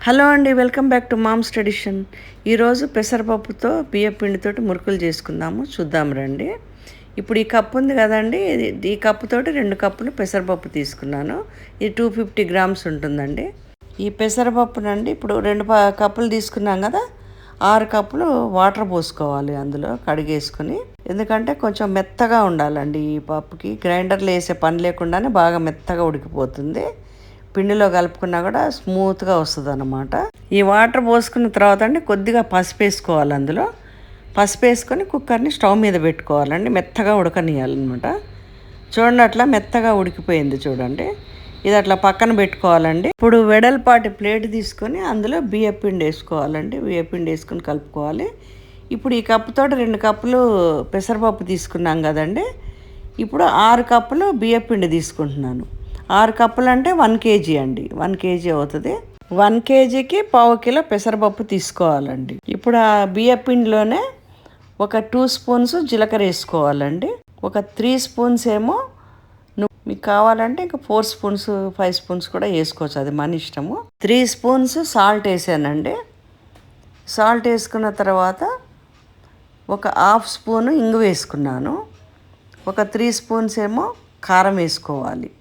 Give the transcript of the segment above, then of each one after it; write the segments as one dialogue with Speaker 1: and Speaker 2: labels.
Speaker 1: Hello అండి, welcome back to Mom's Tradition. ఈరోజు పెసరపప్పుతో బియ్యం పిండితోటి మురుకులు చేసుకుందాము, చూద్దాం రండి. ఇప్పుడు ఈ కప్పు ఉంది కదండి, ఈ కప్పుతోటి 2 కప్పులు పెసరపప్పు తీసుకున్నాను. ఇది 250 గ్రామ్స్ ఉంటుందండి. ఈ పెసరపప్పునండి ఇప్పుడు 2 కప్పులు తీసుకున్నాం కదా, 6 కప్పులు వాటర్ పోసుకోవాలి అందులో కడిగేసుకొని. ఎందుకంటే కొంచెం మెత్తగా ఉండాలండి ఈ పప్పుకి. గ్రైండర్లో వేసే పని లేకుండానే బాగా మెత్తగా ఉడికిపోతుంది. పిండిలో కలుపుకున్నా కూడా స్మూత్గా వస్తుంది అన్నమాట. ఈ వాటర్ పోసుకున్న తర్వాత అండి కొద్దిగా పసుపు వేసుకోవాలి అందులో. పసుపు వేసుకొని కుక్కర్ని స్టవ్ మీద పెట్టుకోవాలండి, మెత్తగా ఉడకనియాలన్నమాట. చూడండి అట్లా మెత్తగా ఉడికిపోయింది చూడండి. ఇది అట్లా పక్కన పెట్టుకోవాలండి. ఇప్పుడు వెడల్పాటి ప్లేట్ తీసుకొని అందులో బియ్యపిండి వేసుకోవాలండి. బియ్యపిండి వేసుకొని కలుపుకోవాలి. ఇప్పుడు ఈ కప్పుతో 2 కప్పులు పెసరపప్పు తీసుకున్నాం కదండి. ఇప్పుడు 6 కప్పులు బియ్యపిండి తీసుకుంటున్నాను. 6 కప్పులు అంటే 1 కేజీ అండి. 1 కేజీ అవుతుంది. 1 కేజీకి 1/2 కిలో పెసరపప్పు తీసుకోవాలండి. ఇప్పుడు ఆ బియ్యపిండిలోనే ఒక 2 స్పూన్స్ జీలకర్ర వేసుకోవాలండి. ఒక 3 స్పూన్స్ ఏమో మీకు కావాలంటే ఇంకా 4 స్పూన్స్ 5 స్పూన్స్ కూడా వేసుకోవచ్చు, అది మన ఇష్టము. 3 స్పూన్స్ సాల్ట్ వేసానండి. సాల్ట్ వేసుకున్న తర్వాత ఒక 1/2 స్పూను ఇంగు వేసుకున్నాను. ఒక 3 స్పూన్స్ ఏమో కారం వేసుకోవాలి.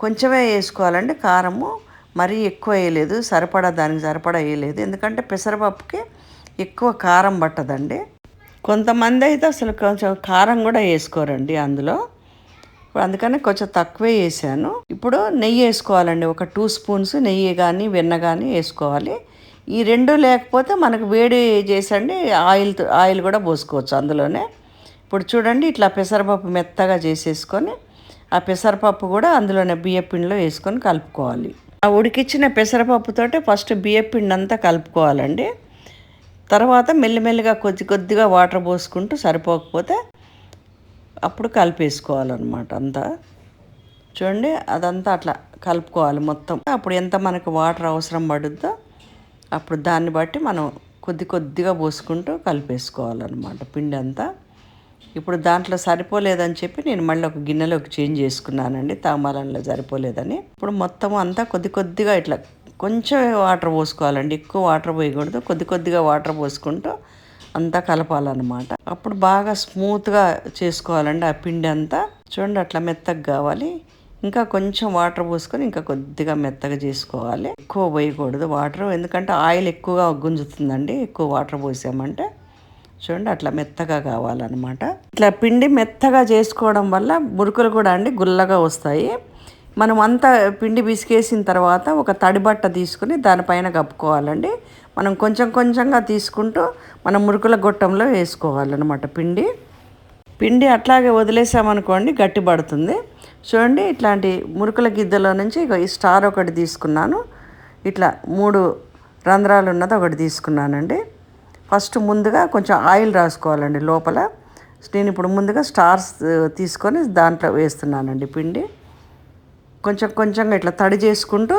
Speaker 1: కొంచెమే వేసుకోవాలండి కారము, మరీ ఎక్కువ వేయలేదు, దానికి సరిపడా వేయలేదు. ఎందుకంటే పెసరపప్పుకి ఎక్కువ కారం పట్టదండి. కొంతమంది అయితే అసలు కొంచెం కారం కూడా వేసుకోరండి అందులో. అందుకని కొంచెం తక్కువే వేసాను. ఇప్పుడు నెయ్యి వేసుకోవాలండి. ఒక 2 స్పూన్స్ నెయ్యి కానీ వెన్న కానీ వేసుకోవాలి. ఈ 2 లేకపోతే మనకు వేడి చేసండి ఆయిల్ కూడా పోసుకోవచ్చు అందులోనే. ఇప్పుడు చూడండి ఇట్లా పెసరపప్పు మెత్తగా చేసేసుకొని ఆ పెసరపప్పు కూడా అందులోనే బియ్యపిండిలో వేసుకొని కలుపుకోవాలి. ఆ ఉడికిచ్చిన పెసరపప్పుతోటి ఫస్ట్ బియ్యపిండి అంతా కలుపుకోవాలండి. తర్వాత మెల్లిమెల్లిగా కొద్దిగా వాటర్ పోసుకుంటూ సరిపోకపోతే అప్పుడు కలిపేసుకోవాలన్నమాట అంతా. చూడండి అదంతా అట్లా కలుపుకోవాలి మొత్తం. అప్పుడు ఎంత మనకు వాటర్ అవసరం పడుద్దో అప్పుడు దాన్ని బట్టి మనం కొద్దిగా పోసుకుంటూ కలిపేసుకోవాలన్నమాట పిండి అంతా. ఇప్పుడు దాంట్లో సరిపోలేదని చెప్పి నేను మళ్ళీ ఒక గిన్నెలోకి చేంజ్ చేసుకున్నానండి, తాంబాలంలో సరిపోలేదని. ఇప్పుడు మొత్తం అంతా కొద్దిగా ఇట్లా కొంచెం వాటర్ పోసుకోవాలండి, ఎక్కువ వాటర్ పోయకూడదు. కొద్దిగా వాటర్ పోసుకుంటూ అంతా కలపాలన్నమాట. అప్పుడు బాగా స్మూత్గా చేసుకోవాలండి ఆ పిండి అంతా. చూడండి అట్లా మెత్తగా కావాలి. ఇంకా కొంచెం వాటర్ పోసుకొని ఇంకా కొద్దిగా మెత్తగా చేసుకోవాలి. ఎక్కువ పోయకూడదు వాటర్, ఎందుకంటే ఆయిల్ ఎక్కువగా గుంజుతుందండి ఎక్కువ వాటర్ పోసామంటే. చూడండి అట్లా మెత్తగా కావాలన్నమాట. ఇట్లా పిండి మెత్తగా చేసుకోవడం వల్ల మురుకులు కూడా అండి గుల్లగా వస్తాయి. మనం అంతా పిండి పిసికేసిన తర్వాత ఒక తడి బట్ట తీసుకుని దానిపైన కప్పుకోవాలండి. మనం కొంచెంగా తీసుకుంటూ మనం మురుకుల గొట్టంలో వేసుకోవాలన్నమాట పిండి అట్లాగే వదిలేసామనుకోండి గట్టి పడుతుంది. చూడండి ఇట్లాంటి మురుకుల గిద్దలో నుంచి ఈ స్టార్ ఒకటి తీసుకున్నాను. ఇట్లా 3 రంధ్రాలు ఉన్నది ఒకటి తీసుకున్నానండి. ఫస్ట్ ముందుగా కొంచెం ఆయిల్ రాసుకోవాలండి లోపల. నేను ఇప్పుడు ముందుగా స్టార్స్ తీసుకొని దాంట్లో వేస్తున్నానండి పిండి. కొంచెంగా ఇట్లా తడి చేసుకుంటూ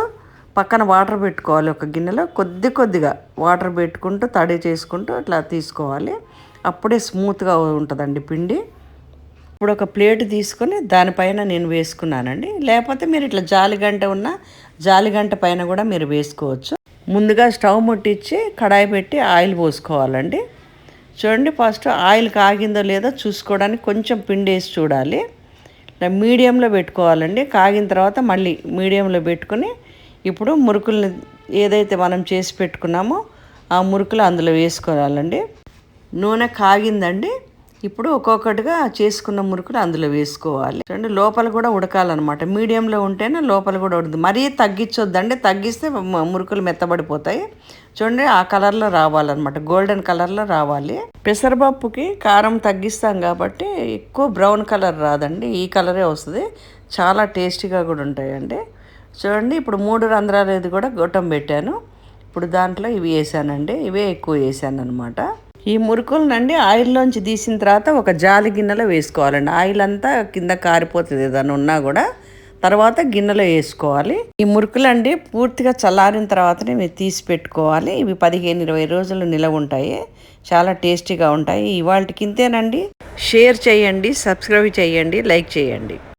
Speaker 1: పక్కన వాటర్ పెట్టుకోవాలి. ఒక గిన్నెలో కొద్దిగా వాటర్ పెట్టుకుంటూ తడి చేసుకుంటూ ఇట్లా తీసుకోవాలి. అప్పుడే స్మూత్గా ఉంటుందండి పిండి. ఇప్పుడు ఒక ప్లేట్ తీసుకొని దానిపైన నేను వేసుకున్నానండి. లేకపోతే మీరు ఇట్లా జాలిగంట పైన కూడా మీరు వేసుకోవచ్చు. ముందుగా స్టవ్ ముట్టించి కడాయి పెట్టి ఆయిల్ పోసుకోవాలండి. చూడండి ఫస్ట్ ఆయిల్ కాగిందో లేదో చూసుకోవడానికి కొంచెం పిండి వేసి చూడాలి. ఇలా మీడియంలో పెట్టుకోవాలండి. కాగిన తర్వాత మళ్ళీ మీడియంలో పెట్టుకొని ఇప్పుడు మురుకుల్ని ఏదైతే మనం చేసి పెట్టుకున్నామో ఆ మురుకులు అందులో వేసుకోవాలండి. నూనె కాగిందండి. ఇప్పుడు ఒక్కొక్కటిగా చేసుకున్న మురుకులు అందులో వేసుకోవాలి. చూడండి లోపల కూడా ఉడకాలన్నమాట. మీడియంలో ఉంటేనే లోపల కూడా ఉడుకుతుంది. మరీ తగ్గించొద్దండి, తగ్గిస్తే మురుకులు మెత్తబడిపోతాయి. చూడండి ఆ కలర్లో రావాలన్నమాట, గోల్డెన్ కలర్లో రావాలి. పెసరపప్పుకి కారం తగ్గిస్తాం కాబట్టి ఎక్కువ బ్రౌన్ కలర్ రాదండి, ఈ కలరే వస్తుంది. చాలా టేస్టీగా కూడా ఉంటాయండి. చూడండి ఇప్పుడు 3 రంధ్రాలు ఇది కూడా గొట్టం పెట్టాను. ఇప్పుడు దాంట్లో ఇవి వేసానండి, ఇవే ఎక్కువ వేసాను అనమాట. ఈ మురుకులనండి ఆయిల్లోంచి తీసిన తర్వాత ఒక జాలి గిన్నెలో వేసుకోవాలండి. ఆయిల్ అంతా కింద కారిపోతుంది ఏదైనా ఉన్నా కూడా. తర్వాత గిన్నెలో వేసుకోవాలి. ఈ మురుకులండి పూర్తిగా చల్లారిన తర్వాతనే మీరు తీసి పెట్టుకోవాలి. ఇవి 15-20 రోజులు నిలవ ఉంటాయి. చాలా టేస్టీగా ఉంటాయి. ఇవాళకి ఇంతేనండి. షేర్ చేయండి, సబ్స్క్రైబ్ చేయండి, లైక్ చేయండి.